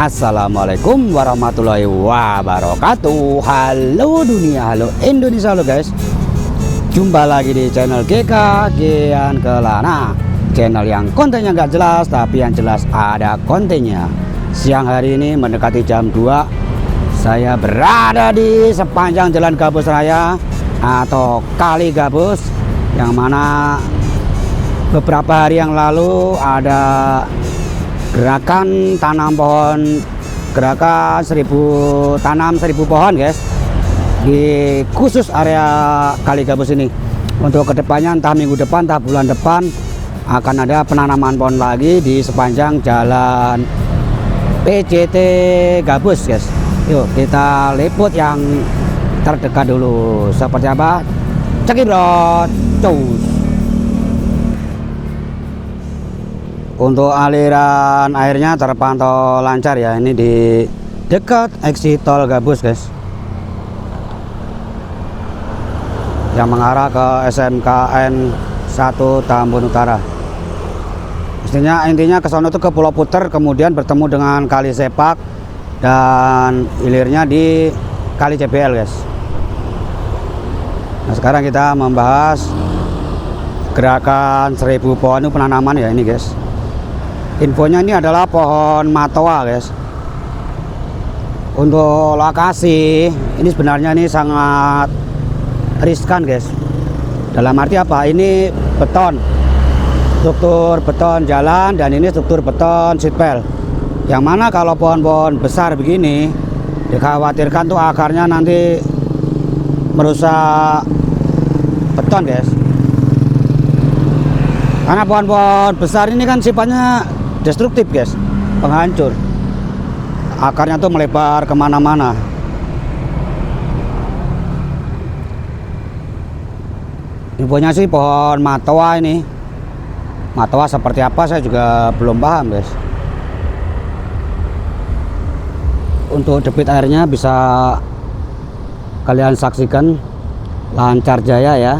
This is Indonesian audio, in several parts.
Assalamualaikum warahmatullahi wabarakatuh. Halo dunia, halo Indonesia, halo guys. Jumpa lagi di channel GK Gian Kelana, channel yang kontennya nggak jelas tapi yang jelas ada kontennya. Siang hari ini mendekati jam 2, saya berada di sepanjang Jalan Gabus Raya atau Kali Gabus, yang mana beberapa hari yang lalu ada gerakan tanam pohon, gerakan tanam 1000 pohon guys, di khusus area Kali Gabus ini. Untuk kedepannya entah minggu depan entah bulan depan akan ada penanaman pohon lagi di sepanjang jalan PJT Gabus guys. Yuk kita liput yang terdekat dulu, seperti apa, cekidot cus. Untuk aliran airnya terpantau lancar ya, ini di dekat exit tol Gabus guys, yang mengarah ke SMKN 1 Tambun Utara. Intinya ke sana tuh ke Pulau Puter, kemudian bertemu dengan Kali Sepak dan hilirnya di Kali CBL guys. Nah sekarang kita membahas gerakan 1000 pohon itu penanaman ya ini guys. Infonya ini adalah pohon matoa guys. Untuk lokasi ini sebenarnya ini sangat riskan guys. Dalam arti apa? Ini beton, struktur beton jalan, dan ini struktur beton seatbelt. Yang mana kalau pohon-pohon besar begini dikhawatirkan tuh akarnya nanti merusak beton guys. Karena pohon-pohon besar ini kan sifatnya destruktif guys, penghancur. Akarnya tuh melebar kemana-mana. Infonya sih pohon matoa ini. Matoa seperti apa saya juga belum paham guys. Untuk debit airnya bisa kalian saksikan lancar jaya ya.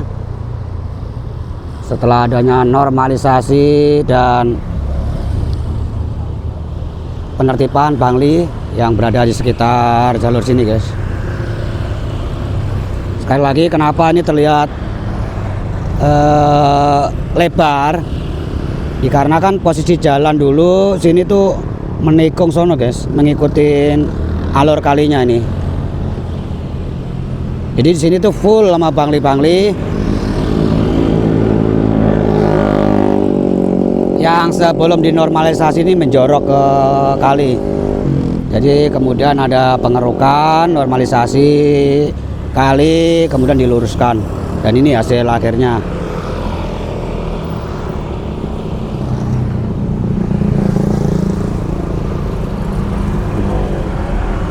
Setelah adanya normalisasi dan penertiban Bangli yang berada di sekitar jalur sini guys. Sekali lagi, kenapa ini terlihat lebar? Dikarenakan posisi jalan dulu sini tuh menikung sono guys, mengikuti alur kalinya ini. Jadi di sini tuh full sama Bangli yang sebelum dinormalisasi ini menjorok ke kali. Jadi kemudian ada pengerukan, normalisasi kali, kemudian diluruskan, dan ini hasil akhirnya.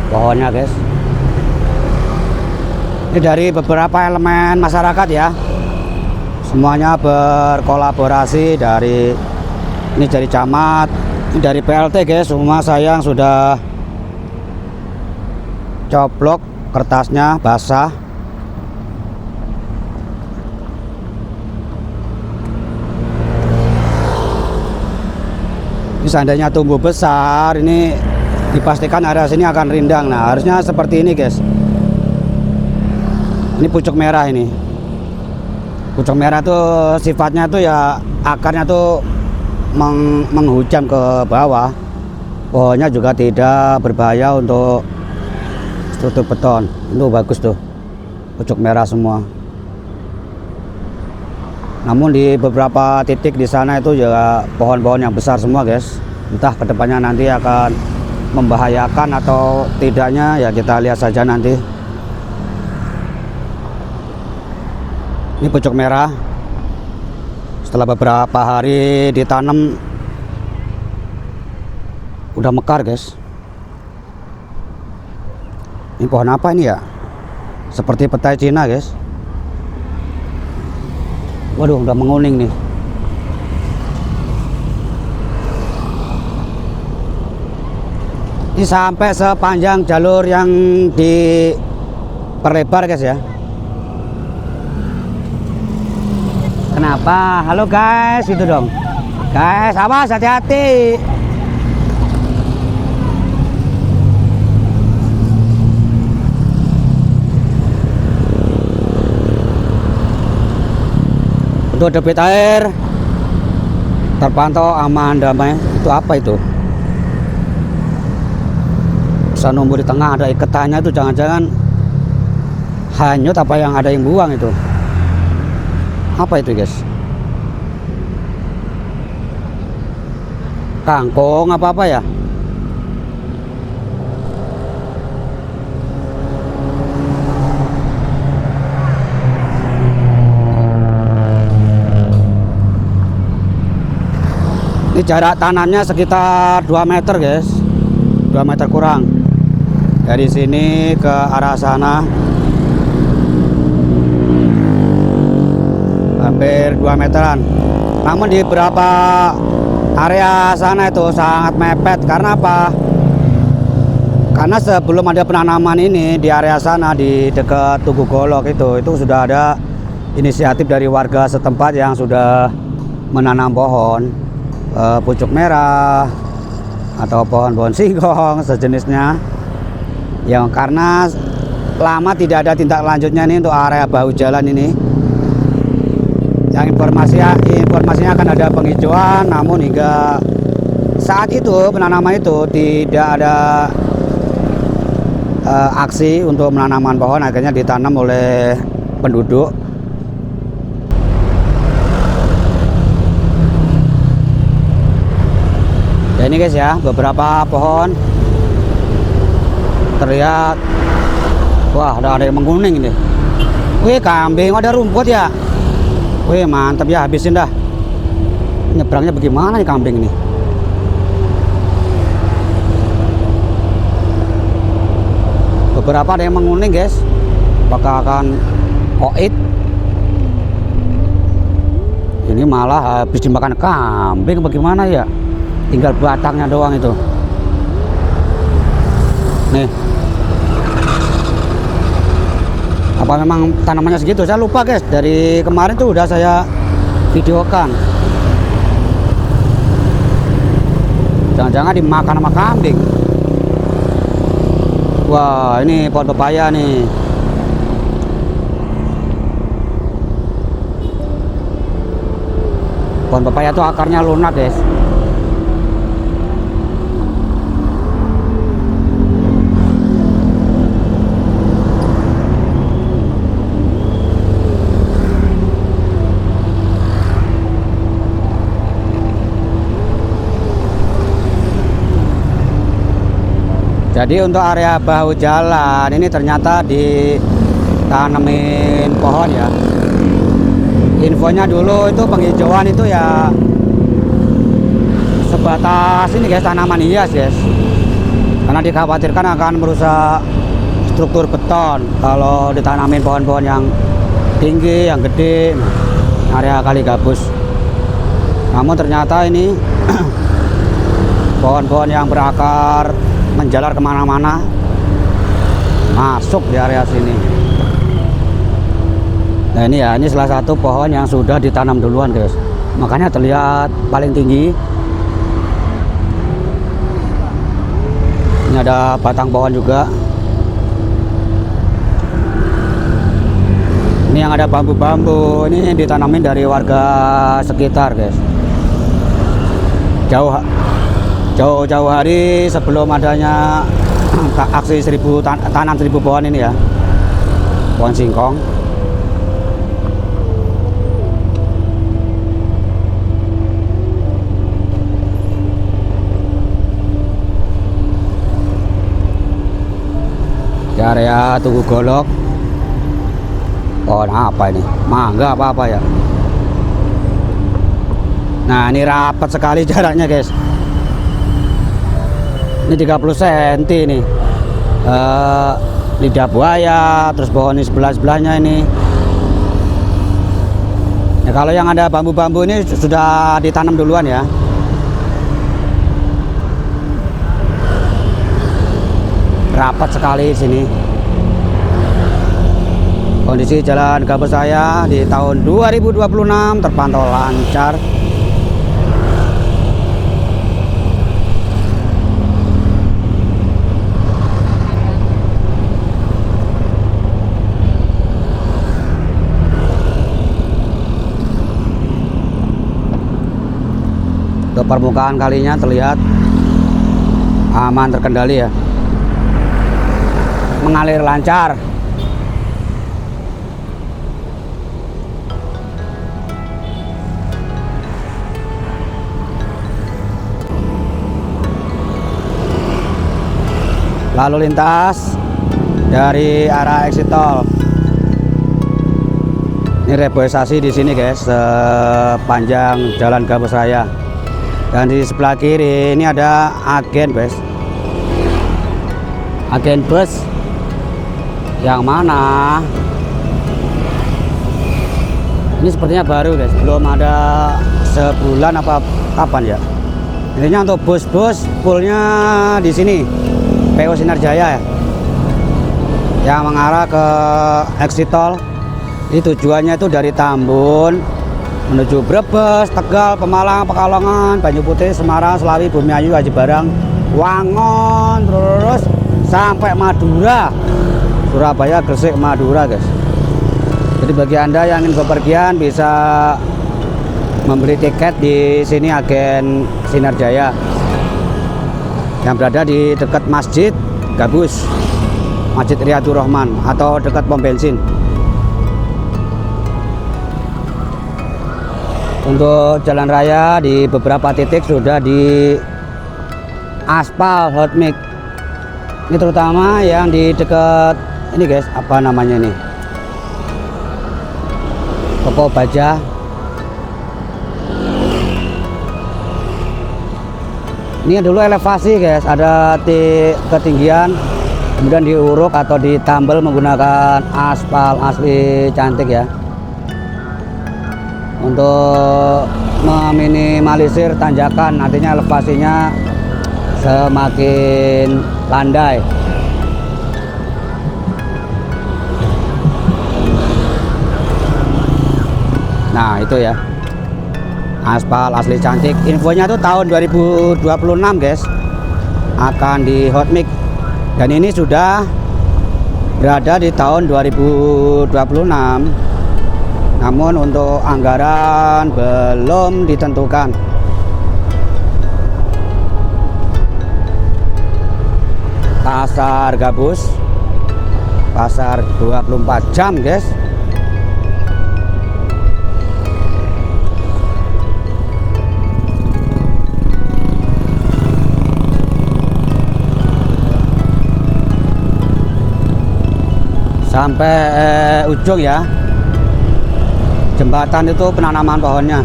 Pohonnya guys, ini dari beberapa elemen masyarakat ya, semuanya berkolaborasi. Ini dari camat, ini dari PLT guys, semua sayang sudah coplok kertasnya basah. Ini seandainya tumbuh besar, ini dipastikan area sini akan rindang. Nah harusnya seperti ini guys. Ini pucuk merah ini. Pucuk merah tuh sifatnya tuh ya akarnya tuh menghujam ke bawah. Pohonnya juga tidak berbahaya untuk struktur beton. Itu bagus tuh, pucuk merah semua. Namun di beberapa titik di sana itu juga pohon-pohon yang besar semua guys. Entah kedepannya nanti akan membahayakan atau tidaknya ya kita lihat saja nanti. Ini pucuk merah setelah beberapa hari ditanam udah mekar guys. Ini pohon apa ini ya? Seperti petai Cina guys. Waduh, udah menguning nih. Ini sampai sepanjang jalur yang diperlebar guys ya. Kenapa? Halo guys, itu dong. Guys, awas, hati-hati. Untuk debit air terpantau aman damai. Itu apa itu? Bisa numbuh di tengah, ada iketannya itu, jangan-jangan hanyut apa yang ada yang buang itu. Apa itu guys? Kangkung apa ya? Ini jarak tanamnya sekitar 2 meter guys, 2 meter kurang dari sini ke arah sana, hampir 2 meteran. Namun di beberapa area sana itu sangat mepet. Karena apa? Karena sebelum ada penanaman ini di area sana di dekat Tugu Golok itu sudah ada inisiatif dari warga setempat yang sudah menanam pohon pucuk merah atau pohon-pohon singkong sejenisnya, yang karena lama tidak ada tindak lanjutnya ini untuk area bahu jalan ini. Yang informasinya akan ada penghijauan, namun hingga saat itu penanaman itu tidak ada aksi untuk menanaman pohon, akhirnya ditanam oleh penduduk. Ya ini guys ya, beberapa pohon terlihat. Wah, ada yang menguning ini. Wih, kambing, ada rumput ya. Wih, mantap ya, habisin dah. Nyebrangnya bagaimana nih kambing ini? Beberapa ada yang menguning guys. Apakah akan oid? Ini malah habis dimakan kambing bagaimana ya? Tinggal batangnya doang itu. Nih. Apa memang tanamannya segitu? Saya lupa guys. Dari kemarin tuh udah saya videokan. Jangan-jangan dimakan sama kambing. Wah, ini pohon pepaya nih. Pohon pepaya tuh akarnya lunak guys. Jadi untuk area bahu jalan ini ternyata ditanemin pohon ya. Infonya dulu itu penghijauan itu ya sebatas ini guys, tanaman hias guys. Karena dikhawatirkan akan merusak struktur beton kalau ditanamin pohon-pohon yang tinggi, yang gede, area kali gabus. Namun ternyata ini pohon-pohon yang berakar menjalar kemana-mana, masuk di area sini. Nah ini ya, ini salah satu pohon yang sudah ditanam duluan guys, makanya terlihat paling tinggi. Ini ada batang pohon juga. Ini yang ada bambu-bambu, ini ditanamin dari warga sekitar guys. Jauh-jauh hari sebelum adanya aksi tanam 1000 pohon ini ya, pohon singkong. Di area Tugu Golok, pohon apa ini? Mangga apa ya? Nah ini rapat sekali jaraknya guys. Ini 30 cm nih, lidah buaya, terus pohon ini sebelahnya ini. Ya, kalau yang ada bambu-bambu ini sudah ditanam duluan ya. Rapat sekali di sini. Kondisi jalan gabus saya di tahun 2026 terpantau lancar. Untuk permukaan kalinya terlihat aman, terkendali ya, mengalir lancar. Lalu lintas dari arah exit tol. Ini reboisasi di sini guys, sepanjang Jalan Gabus Raya. Dan di sebelah kiri ini ada agen guys, agen bus yang mana ini sepertinya baru guys, belum ada sebulan apa kapan ya. Intinya untuk bus-bus fullnya di sini PO Sinar Jaya ya, yang mengarah ke exit tol. Ini tujuannya itu dari Tambun menuju Brebes, Tegal, Pemalang, Pekalongan, Banyu Putih, Semarang, Selawi, Bumiayu, Aji Barang, Wangon, terus sampai Madura, Surabaya, Gresik, Madura guys. Jadi bagi Anda yang ingin bepergian bisa membeli tiket di sini agen Sinar Jaya yang berada di dekat Masjid Gabus, Masjid Riyadhur Rahman, atau dekat pom bensin. Untuk jalan raya di beberapa titik sudah di aspal hot mix. Ini terutama yang di dekat ini guys, apa namanya ini, Toko Baja. Ini dulu elevasi guys, ada ketinggian, kemudian diuruk atau ditambal menggunakan aspal asli cantik ya, untuk meminimalisir tanjakan, nantinya elevasinya semakin landai. Nah itu ya, aspal asli cantik. Infonya tuh tahun 2026 guys akan di hot mix, dan ini sudah berada di tahun 2026, namun untuk anggaran belum ditentukan. Pasar Gabus, pasar 24 jam guys. Sampai ujung ya, jembatan itu penanaman pohonnya.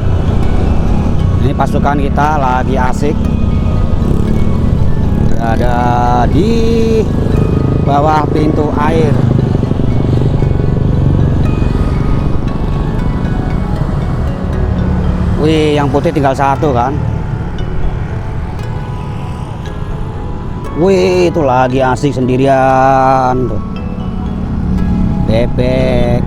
Ini pasukan kita lagi asik berada di bawah pintu air. Wih, yang putih tinggal satu kan. Wih, itu lagi asik sendirian tuh, bebek.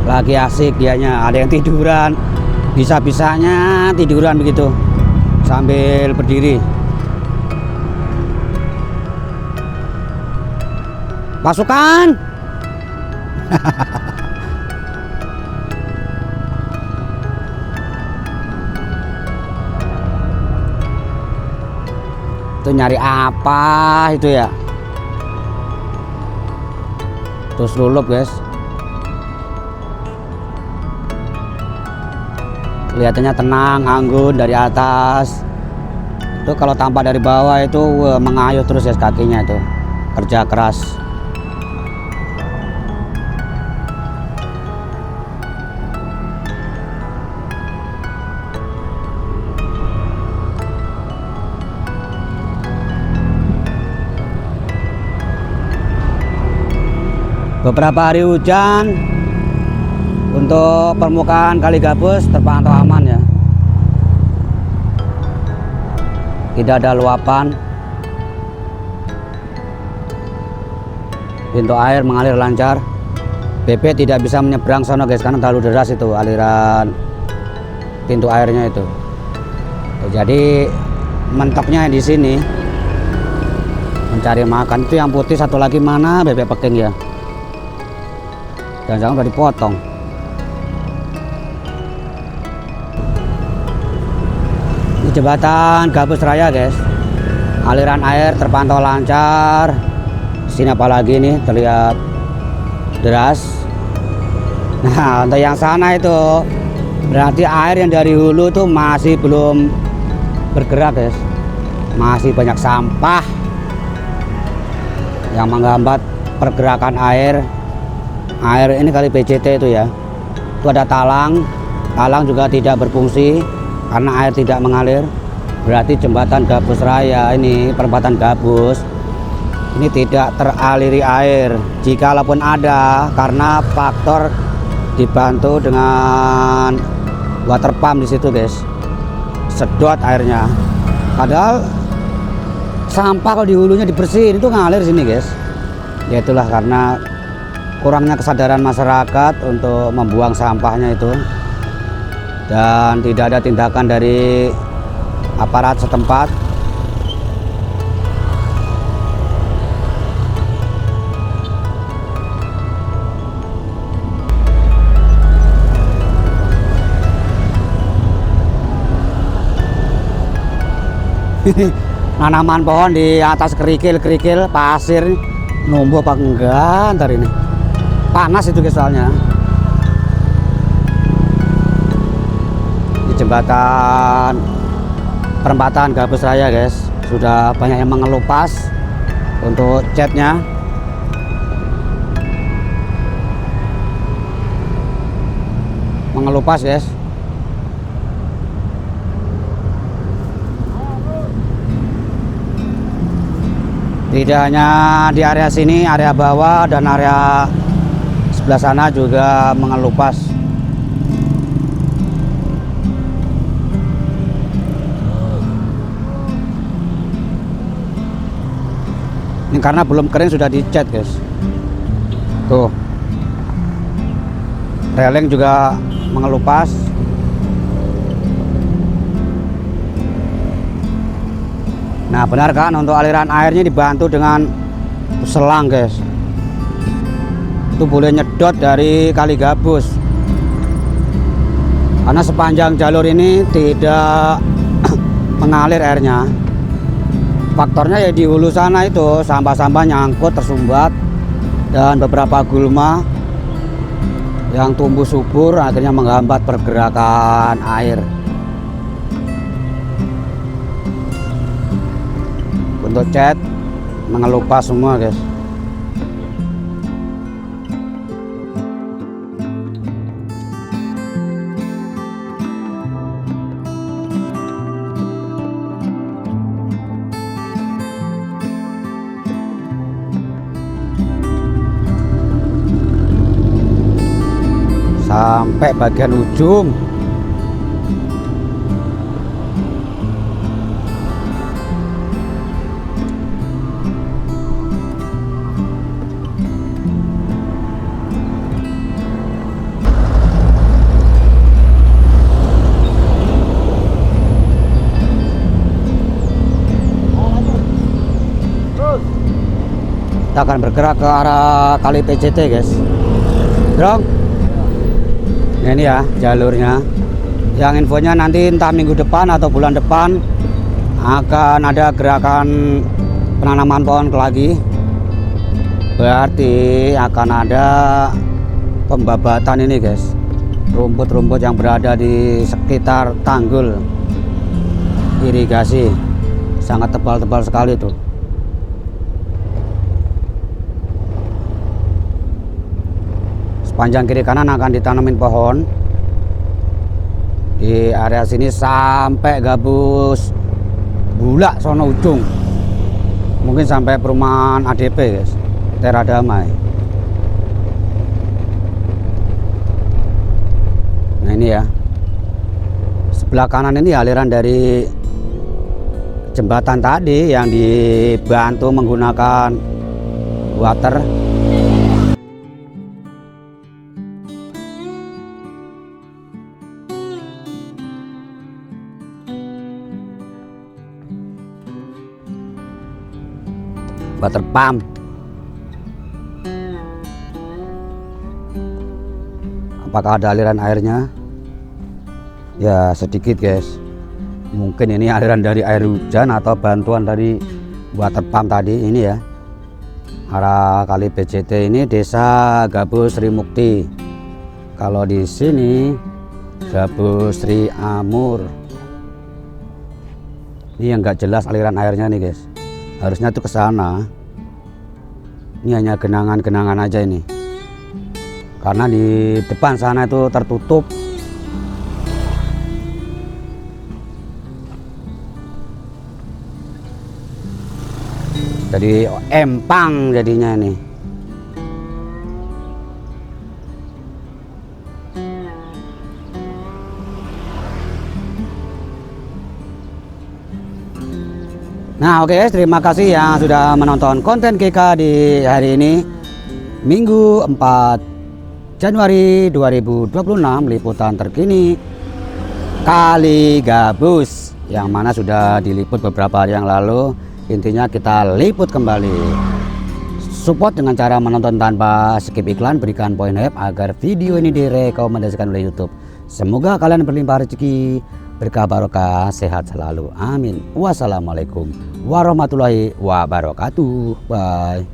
Lagi asik dianya, ada yang tiduran, bisa-bisanya tiduran begitu sambil berdiri. Pasukan itu nyari apa itu ya, terus lulup guys. Kelihatannya tenang, anggun dari atas. Itu kalau tampak dari bawah itu mengayuh terus ya kakinya, itu kerja keras. Beberapa hari hujan, untuk permukaan Kali Gabus terpantau aman ya, tidak ada luapan, pintu air mengalir lancar. BP tidak bisa menyeberang sana guys karena terlalu deras itu aliran pintu airnya itu. Jadi mentoknya di sini mencari makan. Itu yang putih satu lagi mana, bebek peking ya. Jangan-jangan udah dipotong. Ini jembatan Gabus Raya guys. Aliran air terpantau lancar. Sini apalagi nih terlihat deras. Nah untuk yang sana itu berarti air yang dari hulu tuh masih belum bergerak guys. Masih banyak sampah yang menghambat pergerakan air. Air ini kali PCT itu ya. Itu ada talang juga tidak berfungsi karena air tidak mengalir. Berarti jembatan Gabus Raya ini, perempatan Gabus ini tidak teraliri air. Jikalaupun ada, karena faktor dibantu dengan water pump di situ guys, sedot airnya. Padahal sampah kalau di hulunya dibersihin itu ngalir sini guys. Ya itulah karena kurangnya kesadaran masyarakat untuk membuang sampahnya itu, dan tidak ada tindakan dari aparat setempat. Tanaman pohon di atas kerikil pasir numbuh apa enggak ntar ini, panas itu guys soalnya. Di jembatan perempatan Gabus Raya guys, sudah banyak yang mengelupas untuk catnya. Mengelupas guys. Tidak hanya di area sini, area bawah dan area sebelah sana juga mengelupas. Ini karena belum kering sudah dicat guys. Tuh, railing juga mengelupas. Nah benar kan, untuk aliran airnya dibantu dengan selang guys. Itu boleh nyedot dari Kali Gabus, karena sepanjang jalur ini tidak mengalir airnya. Faktornya ya di hulu sana itu sampah-sampah nyangkut tersumbat, dan beberapa gulma yang tumbuh subur akhirnya menghambat pergerakan air. Untuk cat mengelupas semua guys. Sampai bagian ujung. Kita akan bergerak ke arah Kali PCT guys. Drong. Nah, ini ya jalurnya. Yang infonya nanti entah minggu depan atau bulan depan akan ada gerakan penanaman pohon lagi. Berarti akan ada pembabatan ini guys, rumput-rumput yang berada di sekitar tanggul irigasi. Sangat tebal-tebal sekali tuh. Sepanjang kiri kanan akan ditanamin pohon di area sini sampai Gabus Bulak sono ujung, mungkin sampai perumahan ADP guys, Tera Damai. Nah ini ya, sebelah kanan ini aliran dari jembatan tadi yang dibantu menggunakan water. Water pump. apakah ada aliran airnya? Ya sedikit guys, mungkin ini aliran dari air hujan atau bantuan dari water pump tadi ini ya. Arah kali BJT ini Desa Gabus Sri Mukti. Kalau di sini Gabus Sri Amur. Ini yang nggak jelas aliran airnya nih guys. Harusnya tuh ke sana. Ini hanya genangan-genangan aja ini. Karena di depan sana itu tertutup. Jadi empang jadinya ini. Nah oke guys, terima kasih yang sudah menonton konten GK di hari ini, Minggu 4 Januari 2026, liputan terkini Kali Gabus yang mana sudah diliput beberapa hari yang lalu. Intinya kita liput kembali. Support dengan cara menonton tanpa skip iklan, berikan poin hype agar video ini direkomendasikan oleh YouTube. Semoga kalian berlimpah rezeki, berkah barokah, sehat selalu. Amin. Wassalamualaikum warahmatullahi wabarakatuh. Bye.